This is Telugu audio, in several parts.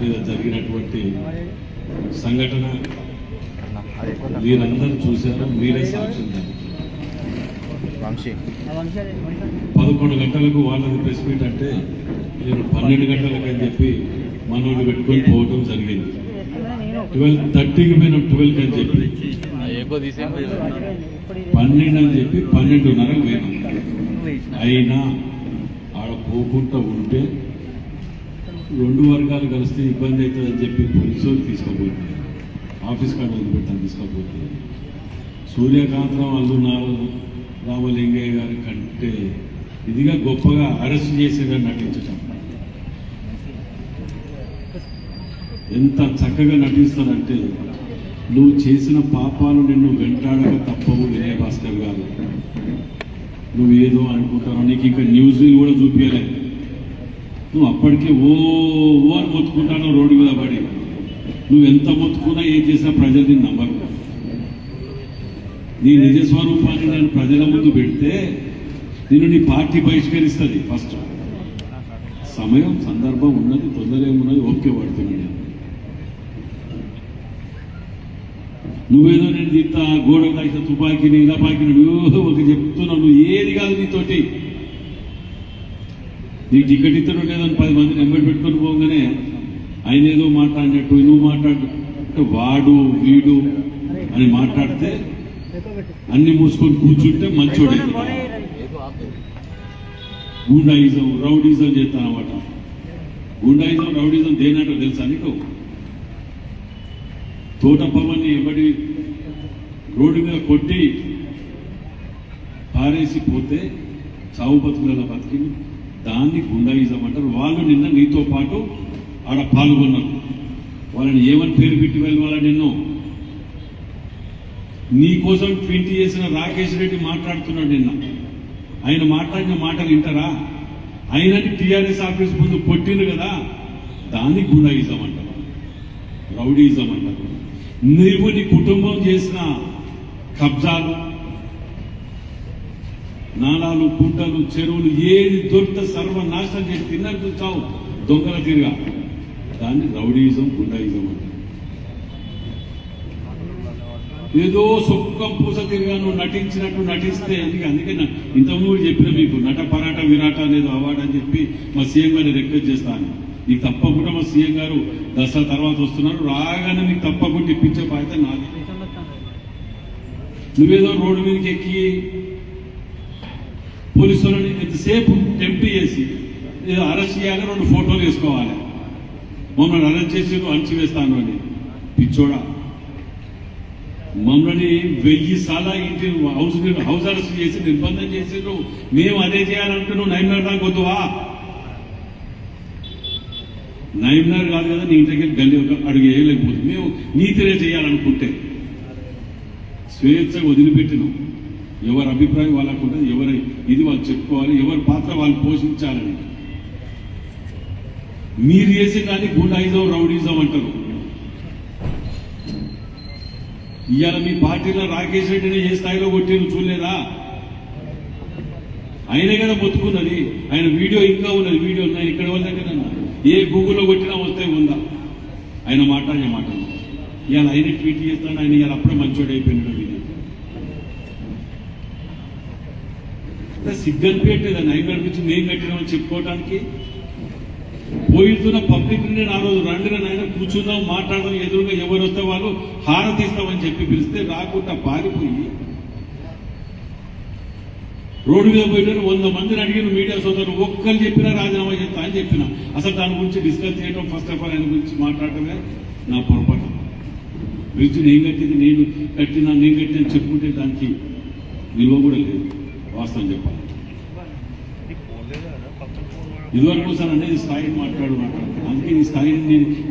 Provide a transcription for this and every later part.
మీద జరిగినటువంటి సంఘటన మీరందరూ చూశారు, మీరే సాక్ష్యం. 11 గంటలకు వాళ్ళది ప్రెస్ మీట్ అంటే నేను 12 గంటలకు అని చెప్పి మనోళ్ళు పెట్టుకొని పోవడం జరిగింది. 12:30కి పోయిన 12కి అని చెప్పి 12 అని చెప్పి 12:30కు పోయినాం. అయినా ఆడ పోకుండా ఉంటే 2 వర్గాలు కలిస్తే ఇబ్బంది అవుతుందని చెప్పి పోలీసులు తీసుకోబోతుంది, ఆఫీస్ కార్డు వదిలిపెట్టాను తీసుకోబోతుంది. సూర్యకాంతరావు అల్లు రామలింగయ్య గారి కంటే ఇదిగా గొప్పగా అరెస్ట్ చేసేదని నటించటం ఎంత చక్కగా నటిస్తారంటే, నువ్వు చేసిన పాపాలు నిన్ను వెంటాడక తప్పవు వినయ్ భాస్కర్ గారు. నువ్వు ఏదో అనుకుంటావు, నీకు ఇంకా న్యూస్ కూడా చూపించలేదు. నువ్వు అప్పటికే ఓ అని మొత్తుకుంటాను రోడ్డు మీద పడి. నువ్వు ఎంత మొత్తుకున్నా ఏం చేసినా ప్రజలు నిన్ను నమ్మరు. నీ నిజ స్వరూపాన్ని నేను ప్రజల ముందు పెడితే నిన్ను నీ పార్టీ బహిష్కరిస్తుంది. ఫస్ట్ సమయం సందర్భం ఉన్నది, తొందర ఏమున్నది, ఓకే పడుతున్నాడు. నువ్వేదో నేను ఇంత గోడ కాసిన తుపాకీని ఇలా పాకిని ఒక చెప్తున్నావు. నువ్వు ఏది కాదు నీతోటి. నీకు టికెట్ ఇతను లేదని 10 మందిని ఎంబడి పెట్టుకొని పోగానే ఆయన ఏదో మాట్లాడినట్టు నువ్వు మాట్లాడుతూ వాడు వీడు అని మాట్లాడితే అన్ని మూసుకొని కూర్చుంటే మంచోడే. గూండాయిజం రౌడీజం చేస్తానమాట. గూండాయిజం రౌడీజం దేనంటో తెలుసా నీకు? తోట పవన్ని ఎవడి రోడ్డు మీద కొట్టి పారేసి పోతే చావు బతుకుల బతికి దాన్ని గుండాయిజం అంటారు. వాళ్ళు నిన్న నీతో పాటు ఆడ పాల్గొన్నారు. వాళ్ళని ఏమని పేరు పెట్టి వెళ్ళాల నిన్ను? నీకోసం ట్వీట్ చేసిన రాకేష్ రెడ్డి మాట్లాడుతున్నాడు నిన్న. ఆయన మాట్లాడిన మాటలు వింటారా? ఆయనని టీఆర్ఎస్ ఆఫీస్ ముందు కొట్టిండు కదా, దాన్ని గుండాయిజం అంటారు, రౌడీజం అంటారు. నువ్వు నీ కుటుంబం చేసిన కబ్జాలు, నాలాలు, కుంటలు, చెరువులు ఏది దొరికితే సర్వనాశనం చేసి తిన్నట్టు చూస్తావు దొంగల తిరిగా, దాన్ని రౌడీజం గుండాయిజం అంటారు. ఏదో సుఖం పూస తిరిగా నువ్వు నటించినట్టు నటిస్తే అందుకే ఇంతకుముందు చెప్పిన మీకు నట పరాట విరాట అనేది అవార్డు అని చెప్పి మా సీఎం గారిని రిక్వెస్ట్ చేస్తాను. నీకు తప్పకుండా మా సీఎం గారు దసరా తర్వాత వస్తున్నారు, రాగానే నీకు తప్పకుండా ఇప్పించే బాధ్యత నాది. నువ్వేదో రోడ్డు మీదకి ఎక్కి పోలీసులని ఎంతసేపు టెంప్ట్ చేసి ఏదో అరెస్ట్ చేయాలి, 2 ఫోటోలు వేసుకోవాలి, మమ్మల్ని అరెస్ట్ చేసి అణచివేస్తాను అని. పిచ్చోడా, మమ్మల్ని 1000 సార్లు ఇంటి హౌస్ అరెస్ట్ చేసి నిర్బంధం చేసిండ్రు. మేము అదే చేయాలంటే నువ్వు నైమ్నగర్ దాకా వద్దువా? నైమ్నగర్ కాదు కదా, నీ ఇంటికి గల్లీ ఒక అడుగు వేయలేకపోతుంది. మేము నీతినే చేయాలనుకుంటే స్వేచ్ఛగా వదిలిపెట్టినాం. ఎవరి అభిప్రాయం వాళ్ళకు ఉంటుంది, ఎవరి ఇది వాళ్ళు చెప్పుకోవాలి, ఎవరి పాత్ర వాళ్ళు పోషించాలని. మీరు చేసే దాన్ని గుండాయిజం రౌడీజం అంటారు. ఇవాళ మీ పార్టీలో రాకేష్ రెడ్డిని ఏ స్థాయిలో కొట్టిన చూడలేదా? ఆయనే కదా మొత్తుకున్నది. ఆయన వీడియో ఇంకా ఉన్నది, వీడియో ఉన్నాయి ఇక్కడ వాళ్ళ దగ్గర. ఏ గూగుల్లో కొట్టినా వస్తే ఉందా ఆయన మాట్లాడే మాటలు? ఇవాళ ఆయన ట్వీట్ చేస్తాడు, ఆయన ఇవాళ అప్పుడే మంచోడు అయిపోయినాడు. సిగ్గనిపెట్టేదా నైబర్ నుంచి మేము కట్టినామని చెప్పుకోవడానికి? పోయిస్తున్న పబ్లిక్ నేను ఆ రోజు రండిన నాయన కూర్చుందాం, మాట్లాడదాం, ఎదురుగా ఎవరు వస్తే వాళ్ళు హారతిస్తామని చెప్పి పిలిస్తే రాకుండా పారిపోయి రోడ్డు మీద పోయినారు. 100 మందిని అడిగిన మీడియా సోదరులు ఒక్కరు చెప్పినా రాజీనామా చేస్తా అని చెప్పిన. అసలు దాని గురించి డిస్కస్ చేయడం, ఫస్ట్ ఆఫ్ ఆల్ ఆయన గురించి మాట్లాడటమే నా పొరపాటు. బ్రిడ్జ్ నేను కట్టింది, నేను కట్టిన చెప్పుకుంటే దానికి విలువ కూడా లేదు. వాస్తవం చెప్పాలి. ఇదివరకు సార్ అనేది స్థాయిని మాట్లాడు. అందుకే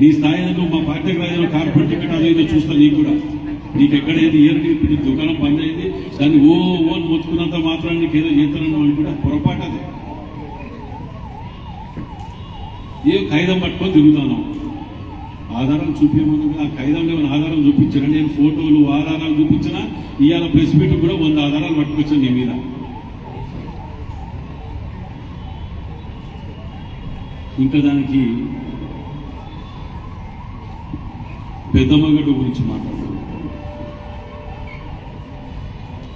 నీ స్థాయిని నువ్వు మా పార్టీకి రాజు కార్పొరేట్ టికెట్ అదేదో చూస్తా. నీకు కూడా నీకు ఎక్కడ ఏది ఇయర్కి ఇప్పుడు దుకాణం బంద్ అయింది, దాన్ని ఓ అని మొత్తుకున్నంత మాత్రం నీకు ఏదో చేస్తానని అనుకుంటే పొరపాటు. అది ఏ ఖైదం పట్టుకొని తిరుగుతాను, ఆధారాలు చూపించమని. ఆ ఖైదంలో ఏమైనా ఆధారం చూపించాను నేను, ఫోటోలు ఆధారాలు చూపించినా. ఇవాళ ప్రెస్ మీట్ కూడా 100 ఆధారాలు పట్టుకొచ్చాను నీ మీద. ఇంకా దానికి పెద్దమ్మగడ్డ గురించి మాట్లాడుతున్నాను.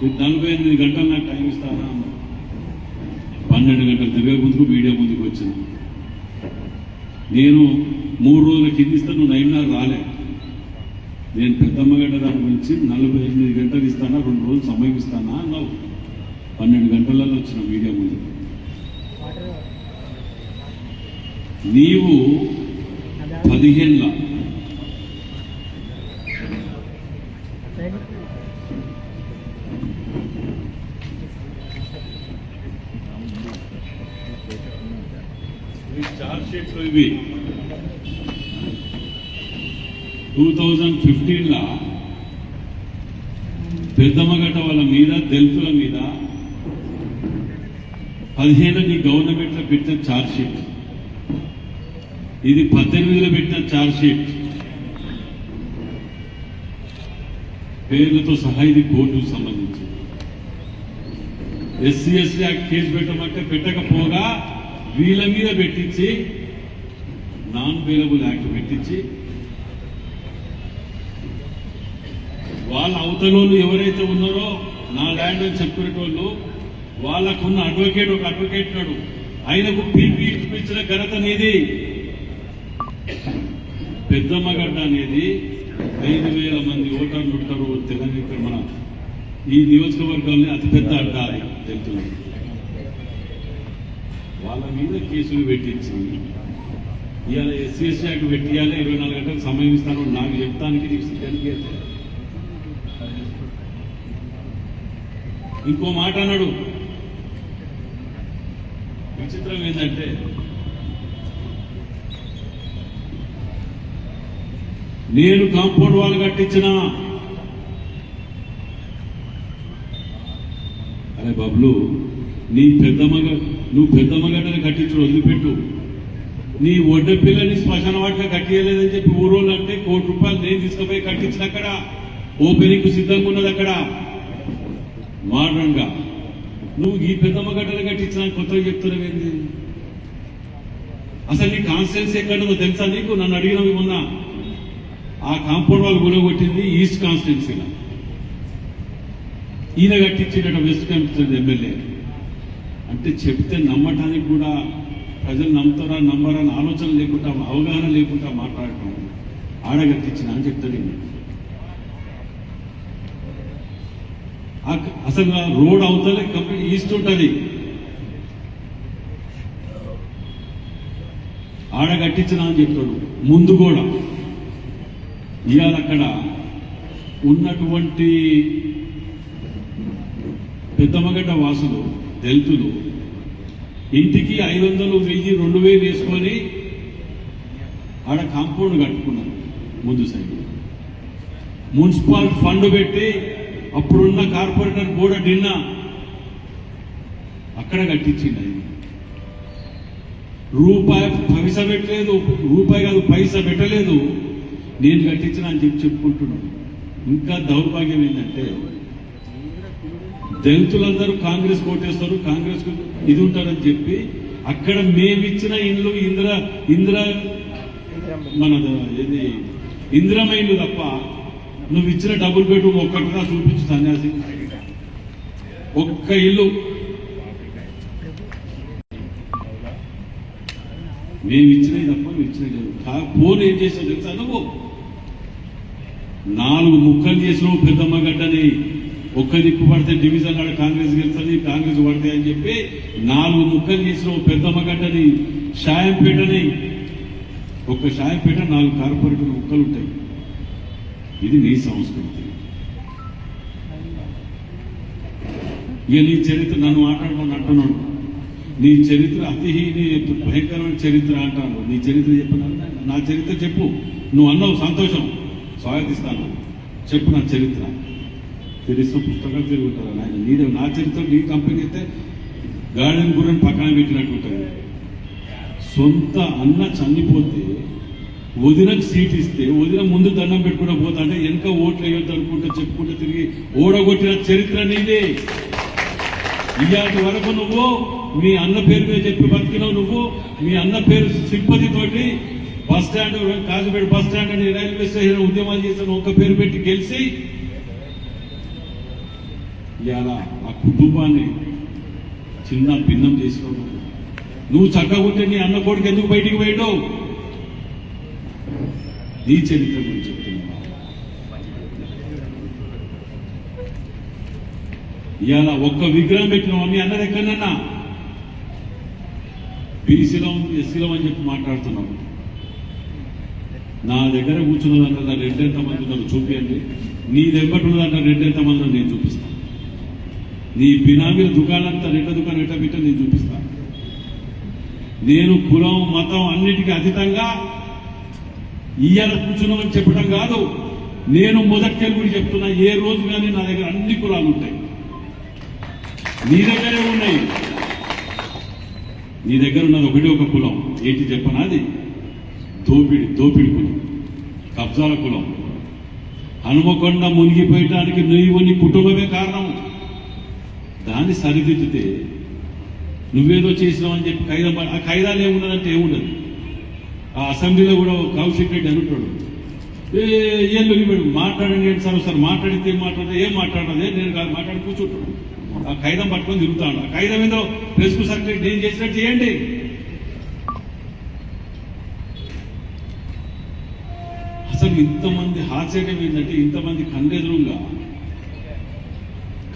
48 గంటలు నాకు టైం ఇస్తానా అన్నా. 12 గంటలు తిరిగే ముందుకు మీడియా ముందుకు వచ్చిన నేను 3 రోజుల కింద ఇస్తాను, నువ్వు 9:30 రాలే. నేను పెద్దమ్మగడ్డ దాని గురించి 48 గంటలు ఇస్తానా, 2 రోజులు సమయం ఇస్తానా అన్నావు. 12 గంటలలో వచ్చిన మీడియా ముందు. నీవు 15 చార్జ్ షీట్లు ఇవి 2015 పెద్దమ్మగడ్డ వాళ్ళ మీద, దళితుల మీద 15 గవర్నమెంట్లో పెట్టిన చార్జ్ షీట్. ఇది 18లో పెట్టిన చార్జ్ షీట్ పేర్లతో సహా. ఇది కోర్టుకు సంబంధించి ఎస్సీ ఎస్టీ యాక్ట్ కేసు పెట్టమంటే పెట్టకపోగా వీళ్ళ మీద పెట్టించి నాన్ బెయిలబుల్ యాక్ట్ పెట్టించి వాళ్ళ అవతలోళ్ళు ఎవరైతే ఉన్నారో నా ల్యాండ్ అని చెప్పుకునేటోళ్ళు వాళ్ళకున్న అడ్వకేట్, ఒక అడ్వకేట్ నాడు ఆయనకు పీపీ ఇప్పించిన ఘనత నీది. పెద్దమ్మగడ్డ అనేది 5,000 మంది ఓటర్లు ఉంటారు తెలంగాణ. మన ఈ నియోజకవర్గాన్ని అతిపెద్ద అడ్డ దళితులు. వాళ్ళ మీద కేసులు పెట్టించి ఇవాళ ఎస్సీ ఎస్టీ యాక్ట్ పెట్టియాలి, 24 గంటలు సమయం ఇస్తాను నాకు చెప్తానికి నీకు. ఇంకో మాట అన్నాడు. విచిత్రం ఏంటంటే నేను కాంపౌండ్ వాల్ కట్టించిన. అరే బాబులు, నువ్వు పెద్దమ్మగడ్డని కట్టించు వదిలిపెట్టు. నీ ఒడ్డ పిల్లని శ్మశాన వాటిగా కట్టియలేదని చెప్పి ఊరోళ్ళు అంటే ₹1 కోటి నేను తీసుకుపోయి కట్టించిన. అక్కడ ఓపెనింగ్ సిద్ధంగా ఉన్నది. అక్కడ మోడర్న్ గా నువ్వు ఈ పెద్దమ్మగడ్డలు కట్టించిన కొత్తగా చెప్తున్నావేంది? అసలు నీ కాన్స్టిట్యున్సీ ఎక్కడుందో తెలుసా నీకు? నన్ను అడిగినవి మొన్న. ఆ కాంపౌండ్ వాళ్ళు గురగొట్టింది ఈస్ట్ కాన్స్టిట్యున్సీలో. ఈయన కట్టించినట్టు వెస్ట్ కాన్స్టిట్యున్సీ ఎమ్మెల్యే. అంటే చెప్తే నమ్మటానికి కూడా ప్రజలు నమ్ముతారా నమ్మరా అని ఆలోచన లేకుండా, అవగాహన లేకుండా మాట్లాడటం. ఆడగట్టించిన అని చెప్తాడు. అసలు రోడ్ అవతలే కంప్లీట్ ఈస్ట్ ఉంటుంది. ఆడగట్టించిన అని చెప్తాడు ముందు కూడా. ఇవాళ అక్కడ ఉన్నటువంటి పెద్దమ్మగడ్డ వాసులు, దళితులు ఇంటికి 500, 1000, 2000 వేసుకొని ఆడ కాంపౌండ్ కట్టుకున్నారు. ముందు సైడ్ మున్సిపల్ ఫండ్ పెట్టి అప్పుడున్న కార్పొరేటర్ కూడా నిన్న అక్కడ కట్టించింది. రూపాయి పైసా పెట్టలేదు, రూపాయి కాదు పైసా పెట్టలేదు. నేను కట్టించిన అని చెప్పుకుంటున్నాను. ఇంకా దౌర్భాగ్యం ఏంటంటే దళితులందరూ కాంగ్రెస్ కోటేస్తారు, కాంగ్రెస్ ఇది ఉంటారని చెప్పి అక్కడ మేమిచ్చిన ఇండ్లు మన ఇది ఇందిరమ్మ ఇల్లు తప్ప నువ్వు ఇచ్చిన డబుల్ బెడ్రూమ్ ఒక్కటిగా చూపించు సన్యాసి. ఒక్క ఇల్లు మేము ఇచ్చినవి తప్ప నువ్వు ఇచ్చినవి లేదు. ఫోన్ ఏం చేసావు తెలుసా? నువ్వు 4 ముక్కలు చేసినావు పెద్దమ్మగడ్డని. ఒక్క దిక్కు పడితే డివిజన్ ఆడ కాంగ్రెస్ గెలుస్తుంది, కాంగ్రెస్ పడితే అని చెప్పి 4 ముక్కలు చేసినావు పెద్దమ్మగడ్డని. షాయంపేటని, ఒక్క షాయంపేట 4 కార్పొరేటర్ ముక్కలు ఉంటాయి. ఇది నీ సంస్కృతి. ఇక నీ చరిత్ర నన్ను మాట్లాడుకొని అంటున్నాడు. నీ చరిత్ర అతి భయంకరమైన చరిత్ర అంటాను. నీ చరిత్ర చెప్పను. నా చరిత్ర చెప్పు. నువ్వు అన్నావు, సంతోషం, స్వాగతిస్తాను. చెప్పు నా చరిత్ర. తెలిసిన పుస్తకాలు తిరుగుతారా నాయన? నీదే నా చరిత్ర. నీ కంపెనీ అయితే గార్డెన్ గుర్రని పక్కన పెట్టినట్టు ఉంటుంది. సొంత అన్న చనిపోతే వదినకు సీట్ ఇస్తే వదిన ముందు దండం పెట్టుకుంటూ పోతా అంటే వెనక ఓట్లు వేయొద్దు అనుకుంటూ చెప్పుకుంటూ తిరిగి ఓడగొట్టిన చరిత్ర నీదే. ఇయాటి వరకు నువ్వు మీ అన్న పేరు మీద చెప్పి బతికినావు. నువ్వు మీ అన్న పేరు సింపతి తోటి bus stand Kazipet bus stand అని రైల్వే స్టేషన్ ఉద్యమాలు చేసిన ఒక్క పేరు పెట్టి గెలిచి ఇవాళ ఆ కుటుంబాన్ని చిన్న భిన్నం చేసినావు. నువ్వు చక్కగా ఉంటే నీ అన్న కొడుకు ఎందుకు బయటికి పోయాడు? నీ చరిత్ర గురించి చెప్తున్నా. ఇవాళ ఒక్క విగ్రహం పెట్టినావు మీ అన్నది ఎక్కడన్నా బీసీలో ఎస్సీలో అని చెప్పి మాట్లాడుతున్నావు. నా దగ్గర కూర్చున్నదంట రెడ్డి ఎంతమంది ఉన్నారు చూపించండి. నీ దగ్గర ఉన్నదంట రెడ్డి ఎంతమంది ఉన్నారు నేను చూపిస్తాను. నీ బినామీల దుకాణంతా రెడ్డ దుకాణం ఎట్ట పెట్టా నేను చూపిస్తాను. నేను కులం మతం అన్నిటికీ అతీతంగా ఇయ్యాల కూర్చున్నామని చెప్పడం కాదు, నేను మొదటికెళ్ళి కూడా చెప్తున్నా. ఏ రోజు కానీ నా దగ్గర అన్ని కులాలు ఉంటాయి, నీ దగ్గరే ఉన్నాయి. నీ దగ్గర ఉన్నది ఒకటి ఒక కులం ఏంటి చెప్పనా? అది దోపిడి కులం, కబ్జాల కులం. హనుమకొండ మునిగిపోయటానికి నువ్వు నీ కుటుంబమే కారణం. దాన్ని సరిదిద్దితే నువ్వేదో చేసినావని చెప్పి ఆ ఖైదాలు ఏమున్నదంటే ఏముండదు. ఆ అసెంబ్లీలో కూడా కౌశిక్ రెడ్డి అనుకుంటాడు, ఏం వెళ్ళిపోయాడు మాట్లాడండి ఏంటి సార్ ఒకసారి మాట్లాడితే ఏం మాట్లాడదే నేను కాదు మాట్లాడి కూర్చుంటాడు. ఆ ఖైదం పట్టుకొని తిరుగుతాడు. ఆ ఖైదం ఏదో ప్రెస్ కు సర్టిఫికేట్ నేను చేసినట్టు చేయండి. అసలు ఇంతమంది హాస్యం ఏంటంటే ఇంతమంది కండెదురుగా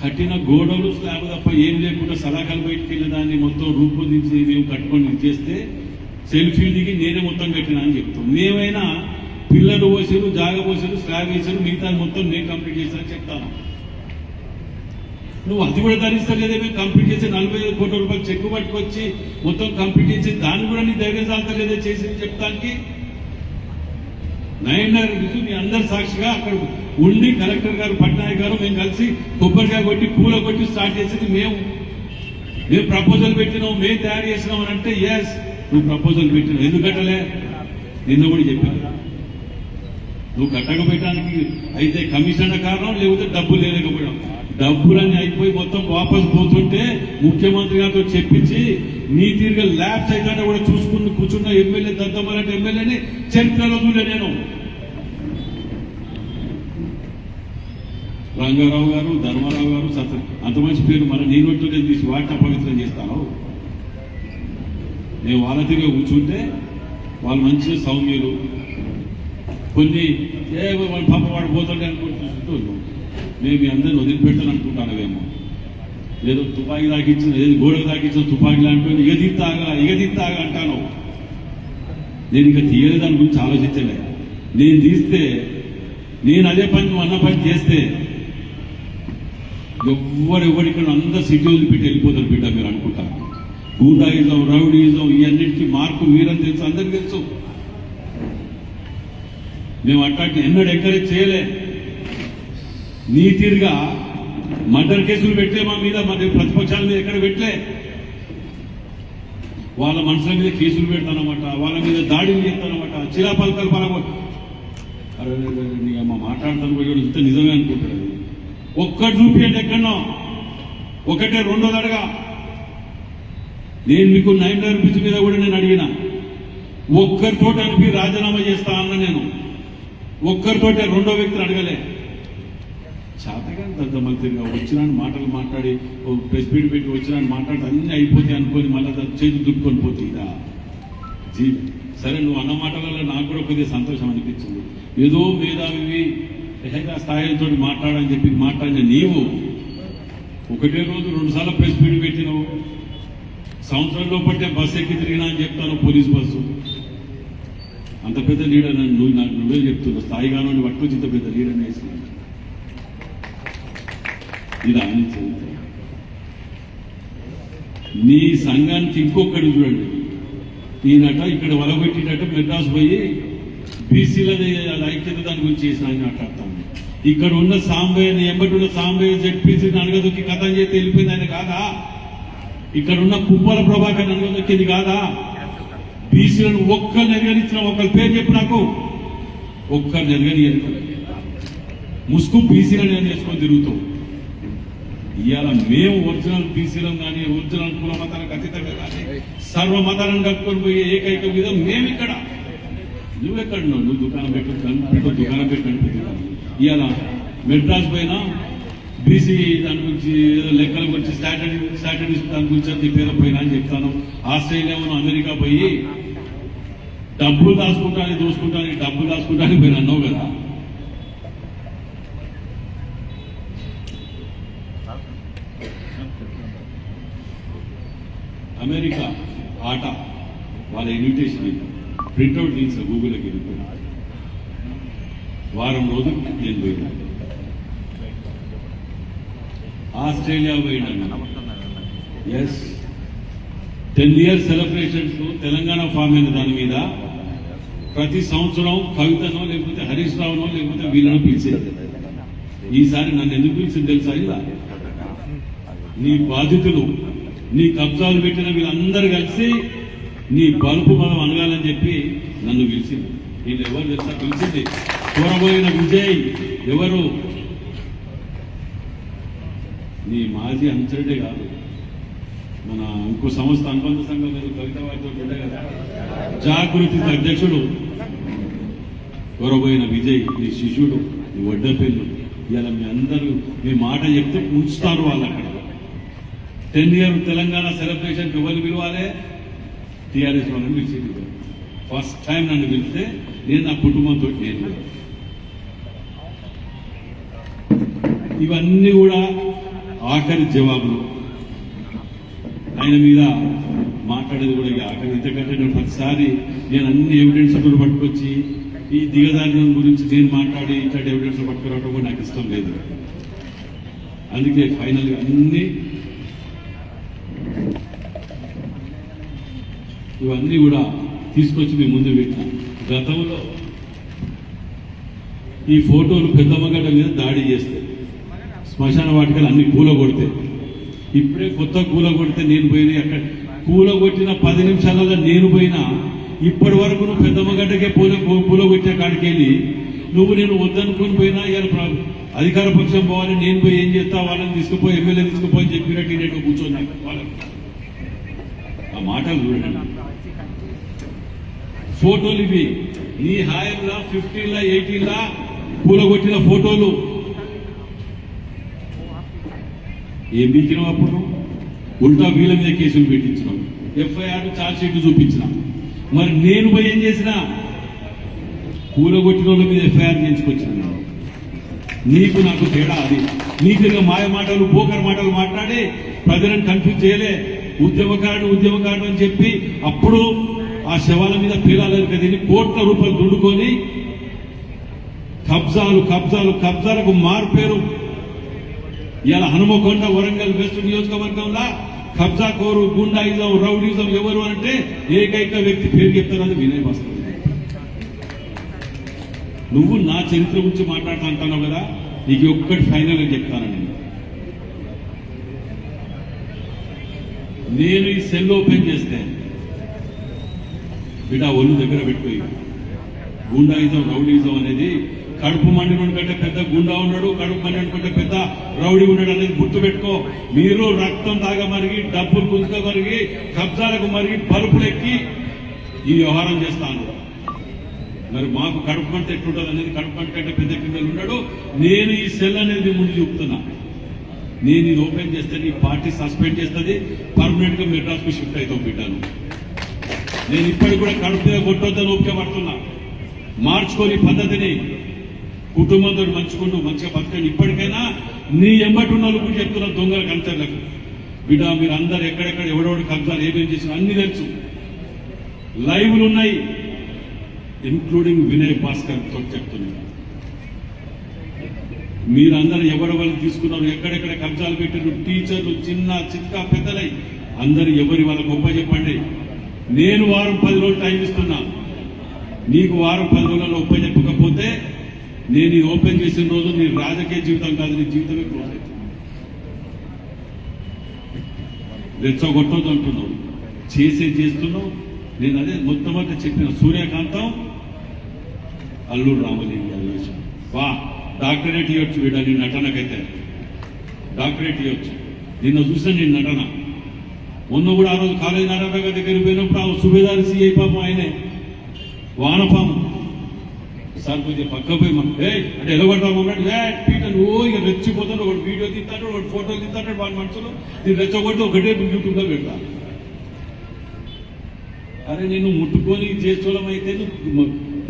కట్టిన గోడలు స్లాబ్ తప్ప ఏం లేకుండా సలాకాలు బయటికి వెళ్ళిన దాన్ని మొత్తం రూపొందించి మేము కట్టుకొని చేస్తే సెల్ఫీ దిగి నేనే మొత్తం కట్టినా అని చెప్తాం. మేమైనా పిల్లలు పోసారు, జాగ పోసారు, స్లాబ్ వేసారు, మిగతా మొత్తం నేను కంప్లీట్ చేశాను చెప్తాను. నువ్వు అది కూడా ధరిస్తలేదే. మేము కంప్లీట్ చేసి 45 కోట్ల రూపాయలు చెక్కు పట్టుకొచ్చి మొత్తం కంప్లీట్ చేసి దాన్ని కూడా నీ ధైర్యం చాలతలేదే చేసి చెప్తానికి. 9:30 మీ అందరి సాక్షిగా అక్కడ ఉండి కలెక్టర్ గారు పట్నాయక్ గారు మేము కలిసి కొబ్బరికాయ కొట్టి పూల కొట్టి స్టార్ట్ చేసేది మేము ప్రపోజల్ పెట్టినాం, మేము తయారు చేసినాం అని అంటే ఎస్ నువ్వు ప్రపోజల్ పెట్టినావు. ఎందుకు కట్టలే? నిన్న కూడా చెప్పాను. నువ్వు కట్టకపోయటానికి అయితే కమిషన్ కారణం, లేకపోతే డబ్బులు లేకపోవడం. డబ్బులన్నీ అయిపోయి మొత్తం వాపసు పోతుంటే ముఖ్యమంత్రి గారితో చెప్పించి నీ తీరుగా ల్యాబ్స్ అయితే కూడా చూసుకుని కూర్చున్న ఎమ్మెల్యే దద్దమ్మలంటే ఎమ్మెల్యేని చరిత్రలో చూడలే నేను. రంగారావు గారు, ధర్మారావు గారు, అంత మంచి పేరు మన నీ నోట్లో నేను తీసి వాటిని అపవిత్రం చేస్తాను. నేను వాళ్ళ తీరుగా కూర్చుంటే వాళ్ళు మంచి సౌమ్యులు. కొన్ని పాప వాడు పోతుండే అనుకుంటూ మేము మీ అందరిని వదిలిపెట్టాను అనుకుంటానవేమో. ఏదో తుపాకీ తాకించిన, ఏదో గోడకు తాకించిన తుపాకీ లాంటి ఇగదిత్తాగా అంటాను. నేను ఇక తీయలే దాని గురించి ఆలోచించలే. నేను తీస్తే నేను అదే పని నువ్వు అన్న పని చేస్తే ఎవరెవరిక్కడ అందరు సిటీ వదిలిపెట్టి వెళ్ళిపోతారు బిడ్డ. మీరు అనుకుంటారు గూండాయిజం, రౌడీయిజం ఇవన్నిటికీ మార్పు మీరని తెలుసు, అందరికీ తెలుసు. మేము అట్లాంటి ఎన్నడూ ఎంకరేజ్ చేయలే. నీ తీరుగా మర్డర్ కేసులు పెట్టలే మా మీద, మన ప్రతిపక్షాల మీద ఎక్కడ పెట్టలే. వాళ్ళ మనుషుల మీద కేసులు పెడతానమాట, వాళ్ళ మీద దాడులు చేస్తానమాట, చిరాపలకలు పలక. అరే నీ అమ్మ మాట్లాడతాను పోయి ఇంత నిజమే అనుకుంటాడు. ఒక్కటి చూపించండి ఎక్కడో, ఒకటే రెండోది అడగా. నేను మీకు 9 రూపీస్ మీద కూడా నేను అడిగిన, ఒక్కరితో అనిపి రాజీనామా చేస్తా అన్న. నేను ఒక్కరితోటే రెండో వ్యక్తిని అడగలే. చేతగాని పెద్ద మంత్రిగా వచ్చినాన్ని మాటలు మాట్లాడి ప్రెస్ మీట్ పెట్టి వచ్చినాన్ని మాట్లాడి అన్నీ అయిపోతాయి అనుకొని మళ్ళీ చేతి దుట్టుకొని పోతే ఇదా సరే. నువ్వు అన్న మాటలలో నాకు కూడా కొద్దిగా సంతోషం అనిపించింది. ఏదో మేధావి స్థాయిలతో మాట్లాడని చెప్పి మాట్లాడిన నీవు ఒకటే రోజు 2 సార్లు ప్రెస్ మీట్ పెట్టినావు. సంవత్సరంలో పట్టే బస్సు ఎక్కి తిరిగినా అని చెప్తాను, పోలీస్ బస్సు. అంత పెద్ద లీడర్ నువ్వు నాకు నువ్వే చెప్తున్నావు. స్థాయిగానో పట్టుకొచ్చి ఇంత పెద్ద లీడర్ వేసిన ఇది ఆయన చరిత్ర. నీ సంఘానికి ఇంకొకటి చూడండి. ఈయనట ఇక్కడ వలబెట్టినట్టు మెడ్రాస్ పోయి బీసీలది ఐక్యత దాని గురించి చేసిన ఆయన మాట్లాడతాను. ఇక్కడ ఉన్న సాంబయ్యని ఎంబటి ఉన్న సాంబయ్య జెడ్పీసీని అనగదొక్కి కథం చేస్తే వెళ్ళిపోయింది ఆయన కాదా? ఇక్కడ ఉన్న పువ్వాల ప్రభాకర్ అనగదొక్కింది కాదా? బీసీలను ఒక్కరు నెరగనిచ్చిన ఒకరి పేరు చెప్పు నాకు. ఒక్కరు నెరగని ముసుగు బీసీలను వేసుకొని తిరుగుతాం. ఇవాళ మేము ఒరిజినల్ బీసీలం కానీ ఒరిజినల్ కుల మతాలకు అతీతంగా కానీ సర్వ మతాలను కట్టుకొని పోయే ఏకైక విధం మేము ఇక్కడ నువ్వెక్కడున్నావు? నువ్వు దుకాణం పెట్టు దుకాణం పెట్టుకుంటున్నావు. ఇవాళ మెడ్రాస్ పైన బీసీ దాని గురించి ఏదో లెక్కల గురించి స్టాటిస్టిక్స్ దాని గురించి అది పేరు పోయినా అని చెప్తాను. ఆస్ట్రేలియా అమెరికా పోయి డబ్బులు దాచుకుంటానికి డబ్బులు దాచుకుంటానికి పోయినా అన్నావు కదా. అమెరికా ఆట వాళ్ళ ఇన్విటేషన్ ప్రింట్అవుట్ తీసా గూగుల్కి వెళ్ళిపోయి వారం రోజులు నేను పోయినా. ఆస్ట్రేలియా పోయినా. As 10 years celebrations Telangana form అయిన దాని మీద ప్రతి సంవత్సరం కవితనో లేకపోతే హరీష్ రావునో లేకపోతే వీళ్ళనో పిలిచేది. ఈసారి నన్ను ఎందుకు పిలిచింది తెలుసా? ఇలా నీ బాధితులు నీ కబ్జాలు పెట్టిన వీళ్ళందరూ కలిసి నీ బలుపు మనం అనగాలని చెప్పి నన్ను పిలిచింది. వీళ్ళు ఎవరు తెలుసా పిలిచింది? కోరబోయిన విజయ్ ఎవరు? నీ మాజీ అనుచరుడే కాదు, మన ఇంకో సంస్థ అనుబంధ సంఘం మీద కవిత వారితో ఉండే కదా, జాగృతి అధ్యక్షుడు కోరబోయిన విజయ్, నీ శిష్యుడు, నీ వడ్డపల్లి. ఇలా మీ అందరూ మీ మాట చెప్తే ఉంచుతారు వాళ్ళు అక్కడ. 10 year తెలంగాణ సెలబ్రేషన్కి ఎవరు పిలవాలి? టీఆర్ఎస్ వాళ్ళని పిలిచేది. ఫస్ట్ టైం నన్ను పిలిస్తే నేను నా కుటుంబంతో నేను. ఇవన్నీ కూడా ఆఖరి జవాబులు. ఆయన మీద మాట్లాడేది కూడా ఆఖరి. ఎందుకంటే నేను ప్రతిసారి నేను అన్ని ఎవిడెన్స్ కూడా పట్టుకొచ్చి ఈ దిగదారి గురించి నేను మాట్లాడి ఇట్లాంటి ఎవిడెన్స్ పట్టుకురావడం కూడా నాకు ఇష్టం లేదు. అందుకే ఫైనల్గా అన్ని ఇవన్నీ కూడా తీసుకొచ్చి మీ ముందు పెట్టిన. గతంలో ఈ ఫోటోలు పెద్దమ్మగడ్డ మీద దాడి చేస్తే శ్మశాన వాటికలు అన్ని కూలగొడితే, ఇప్పుడే కొత్త కూలగొడితే నేను పోయినా అక్కడ కూలగొట్టిన 10 నిమిషాలలో నేను పోయినా ఇప్పటి వరకు నువ్వు పెద్దమ్మగడ్డకే పూలగొట్టే కాడికి వెళ్ళి నువ్వు నేను వద్దనుకుని పోయినా ఇలా అధికార పక్షం పోవాలి, నేను పోయి ఏం చేస్తా వాళ్ళని తీసుకుపోయి ఎమ్మెల్యే తీసుకుపోయి చెప్పినట్టు నేను కూర్చొని వాళ్ళకి ఆ మాటలు చూడండి. ఫోటోలు ఇవి నీ హాయంలా 15లా 18లా కూలగొట్టిన ఫోటోలు. ఏం బీకినావు అప్పుడు? ఉల్టా వీళ్ళ మీద కేసులు పెట్టించినాం, ఎఫ్ఐఆర్ ఛార్జ్ షీట్ చూపించిన. మరి నేను పోయి ఏం చేసినా కూలగొట్టిన వాళ్ళ మీద ఎఫ్ఐఆర్ చేయించుకొచ్చిన. నీకు నాకు తేడా అది. నీకు మాయ మాటలు పోకర్ మాటలు మాట్లాడి ప్రజలను కన్ఫ్యూజ్ చేయలే. ఉద్యమకారుడు అని చెప్పి అప్పుడు ఆ శవాల మీద పీలాలేదు కదండి. కోట్ల రూపాయలు దుండుకొని కబ్జాలకు మారుపేరు. ఇలా హనుమకొండ వరంగల్ వెస్ట్ నియోజకవర్గంలో కబ్జా కోరు, గుండాయిజం, రౌడీజం ఎవరు అంటే ఏకైక వ్యక్తి పేరు చెప్తారు, అది వినయ్ భాస్కర్. నువ్వు నా చరిత్ర గురించి మాట్లాడుతా అంటున్నావు కదా, నీకు ఒక్కటి ఫైనల్ అని చెప్తాను. నేను ఈ సెల్ ఓపెన్ చేస్తే బిడ్డ ఒళ్ళు దగ్గర పెట్టుకోయి. గుండాయిజం, రౌడీజం అనేది కడుపు మండినోడి కంటే పెద్ద గుండా ఉన్నాడు, కడుపు మండినోడి కంటే పెద్ద రౌడీ ఉన్నాడు అనేది గుర్తుపెట్టుకో. మీరు రక్తం తాగ మరిగి, డబ్బులు గుంజుక మరిగి, కబ్జాలకు మరిగి, పలుపులెక్కి ఈ వ్యవహారం చేస్తాను. మరి మాకు కడుపు మంట ఎట్లుంటుంది అనేది, కడుపు మంట కంటే పెద్ద కిందలు ఉన్నాడు. నేను ఈ సెల్ అనేది ముందు చెప్తున్నా. నేను ఇది ఓపెన్ చేస్తే నీ పార్టీ సస్పెండ్ చేస్తుంది, పర్మనెంట్ గా మెడ్రాస్ కు షిఫ్ట్ అవుతావు బిడ్డను. నేను ఇప్పటికి కూడా కడుపు మీద కొట్టొద్దని ఓపిక పడుతున్నా. మార్చుకొని పద్ధతిని, కుటుంబంతో మంచుకుంటూ మంచిగా బతకండి. ఇప్పటికైనా నీ ఎంబటి ఉన్న వాళ్ళు చెప్తున్న దొంగల కంచర్లకు బిడ్డ, మీరు అందరు ఎక్కడెక్కడ ఎవడెవడు కబ్జాలు ఏమేం చేసిన అన్ని తెలుసు. లైవ్లు ఉన్నాయి, ఇంక్లూడింగ్ వినయ్ భాస్కర్ తో చెప్తున్నా. మీరందరూ ఎవరెవరు తీసుకున్నారు, ఎక్కడెక్కడ కబ్జాలు పెట్టిన టీచర్లు, చిన్న చిక్క పెద్దలై అందరూ ఎవరి వాళ్ళ గొప్ప చెప్పండి. నేను వారం 10 రోజులు టైం ఇస్తున్నా. నీకు వారం 10 రోజులలో గొప్ప చెప్పకపోతే నేను ఇది ఓపెన్ చేసిన రోజు నీ రాజకీయ జీవితం కాదు, నీ జీవితమే క్లోజ్ అవుతుంది. రెచ్చగొట్టొద్దు అంటున్నావు, చేస్తున్నావు. నేను అదే మొట్టమొదటి చెప్పిన సూర్యకాంతం, అల్లుడు రామలింగ వా డాక్టరేట్ ఇవ్వచ్చు. వీడ నీ నటనకైతే డాక్టరేట్ ఇవ్వచ్చు. నిన్న చూసాను నీ నటన. మొన్న కూడా ఆ రోజు కాలేజీ నారాయణ దగ్గరికి పోయినప్పుడు ఆ సుబేదారి సిఐ పాపం ఆయనే వానపాము సార్ కొద్దిగా పక్క పోయి అంటే ఎలగొడతాం అన్నట్టు పీటర్ ఓ ఇక రెచ్చిపోతాడు, ఒకటి వీడియో తీస్తాడు, ఒకటి ఫోటోలు తీస్తాడు, వాడి మనసులో నేను రెచ్చగొట్టి ఒకటే యూట్యూబ్లో పెడతా. అరే నేను ముట్టుకొని చేసుకోవడం అయితే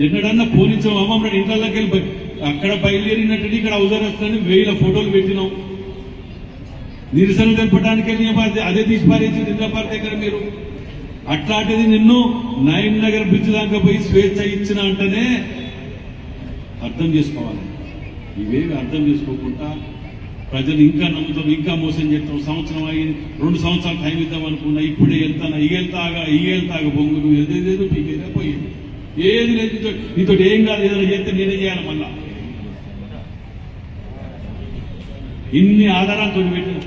ఎన్నడన్నా పోనించాం అమ్మమ్మడు ఇంట్లోకి వెళ్ళి అక్కడ బయలుదేరినట్టు ఇక్కడ అవసరం వస్తుందని 1000 ఫోటోలు పెట్టినాం. నిరసన తెలపడానికి వెళ్ళి అదే తీసి పారేసి నిద్రపార దగ్గర మీరు అట్లాంటిది నిన్ను నయం నగర్ బ్రిడ్జ్ దాకా పోయి స్వేచ్ఛ ఇచ్చిన అంటేనే అర్థం చేసుకోవాలి. ఇవేవి అర్థం చేసుకోకుండా ప్రజలు ఇంకా నమ్ముతాం, ఇంకా మోసం చేస్తాం. సంవత్సరం అయింది, 2 సంవత్సరాలు టైం ఇద్దాం అనుకున్నా, ఇప్పుడే వెళ్తానా, ఈ వెళ్తాగా బొంగు నువ్వు వెళ్తేదేదో పీకేదా పోయింది, ఏది లేదు నీతో ఏం కాదు, ఏదైనా చేస్తే నేనే చేయాలి. మళ్ళా ఇన్ని ఆధారాలతో పెట్టిన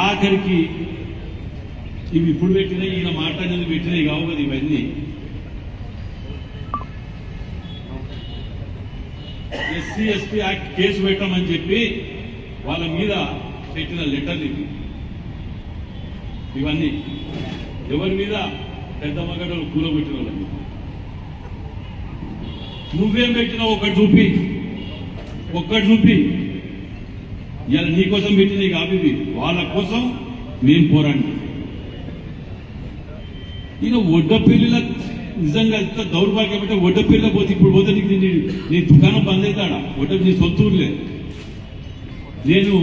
ఆఖరికి ఇవి ఇప్పుడు పెట్టినాయి, ఈయన మాట్లాడినందుకు పెట్టినాయి కావు కదా ఇవన్నీ. ఎస్సీ ఎస్టీ యాక్ట్ కేసు పెట్టమని చెప్పి వాళ్ళ మీద పెట్టిన లెటర్లు ఇవన్నీ ఎవరి మీద? పెద్ద మగడలు కూలబెట్టిన వాళ్ళ మీద. నువ్వేం పెట్టినావు? ఒక్కటి చూపి. ఇలా నీకోసం పెట్టినవి కాదు, వాళ్ళ కోసం మేం పోరాడి. ఈయన ఒడ్డపల్లిల నిజంగా ఎంత దౌర్భాగ్యం అంటే ఒడ్డపల్లిలో పోతే ఇప్పుడు పోతే నీకు నీ దుకాణం బంద్ అవుతాడా? నీ సొంతూరులే. నువ్వు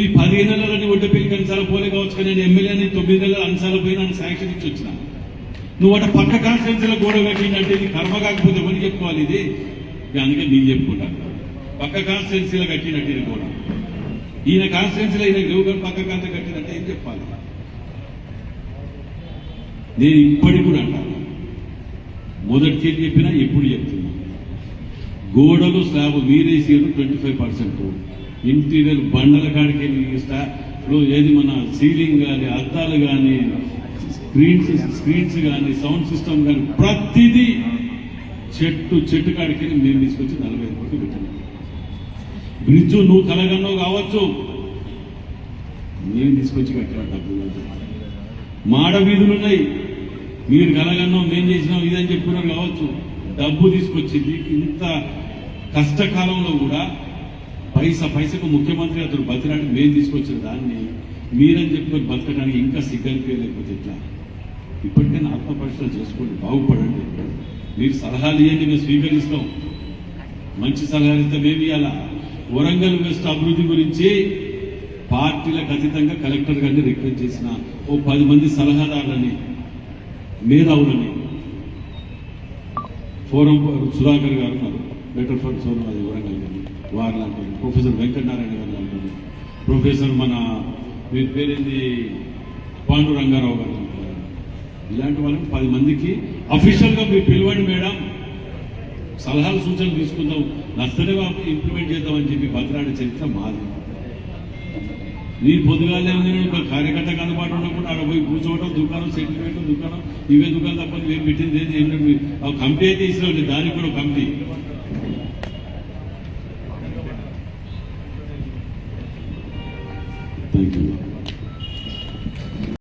ఈ 15 నెలలని ఒడ్డపల్లికి అన్నిసార్లు పోలే కావచ్చు, కానీ నేను ఎమ్మెల్యేని 9 నెలలు అన్నిసార్లు పోయినా అని శాంక్షన్ ఇచ్చి వచ్చిన. నువ్వు అట పక్క కాన్స్టిట్యున్సీలో గొడవ కట్టిందంటే ఇది కర్మ కాకపోతే ఎవరికి చెప్పుకోవాలి? ఇది అందుకే నేను చెప్పుకుంటాను. పక్క కాన్స్టిట్యున్సీలో కట్టినట్టు ఇది కూడా ఈయన కాన్స్టిట్యున్సీలో ఈయన లేవు కానీ పక్క కాంత కట్టినట్టే ఏం చెప్పాలి? నేను ఇప్పటికి కూడా అంటాను, మొదటికి చెప్పినా ఇప్పుడు చెప్తున్నా, గోడలు స్లాబ్ మీరేసారు 25%, ఇంటీరియర్ బండల కాడికి ఏది మన సీలింగ్ కానీ, అద్దాలు కానీ, స్క్రీన్స్ కానీ, సౌండ్ సిస్టమ్ కానీ ప్రతిదీ చెట్టు కాడికి మేము తీసుకొచ్చి 45 కోట్లు పెట్టినాం. బ్రిడ్జు నువ్వు కలగన్నో కావచ్చు, మేము తీసుకొచ్చి కట్టిన డబ్బులు. మాడ వీధులున్నాయి, మీరు కలగన్నాం మేము చేసినాం ఇదని చెప్పుకున్నారు కావచ్చు, డబ్బు తీసుకొచ్చింది. ఇంత కష్టకాలంలో కూడా పైసకు ముఖ్యమంత్రి అతను బతిరాడి మేము తీసుకొచ్చిన దాన్ని మీరని చెప్పుకొని బతకడానికి ఇంకా సిగ్గనిపించలేకపోతే ఎట్లా? ఇప్పటికైనా ఆత్మపరిశీలన చేసుకోండి, బాగుపడండి. మీరు సలహాలు ఇవ్వండి, మేము స్వీకరిస్తాం. మంచి సలహాలు ఇస్తే మేము ఇవ్వాలా? వరంగల్ వెస్ట్ అభివృద్ధి గురించి పార్టీలకు అతీతంగా కలెక్టర్ గారిని రిక్వెస్ట్ చేసిన 10 మంది సలహాదారులని, మేధావులని, ఫోరం సుధాకర్ గారు ఉన్నారు, బెటర్ ఫర్ సోరం అది వరంగల్ గారు, వారు లాంటి ప్రొఫెసర్ వెంకటనారాయణ గారు లాంటి, ప్రొఫెసర్ మన మీ పేరేంది పాండురంగారావు గారు, ఇలాంటి వాళ్ళని 10 మందికి అఫీషియల్గా మీరు పిలవండి మేడం, సలహాలు సూచనలు తీసుకుందాం, నచ్చనే ఇంప్లిమెంట్ చేద్దామని చెప్పి బతిరాడే చరిత్ర మాది. నేను పొద్దుగాలే ఒక కార్యకర్తకు అందుబాటు ఉండకుండా అక్కడ పోయి కూర్చోవడం, దుకాణం సెటిల్మెంట్, దుకాణం ఇవే దుకాణం తప్ప ఏం పెట్టింది ఏంటంటే కమిటీ అయితే ఇస్తున్నాండి, దానికి కూడా కమిటీ. Thank you.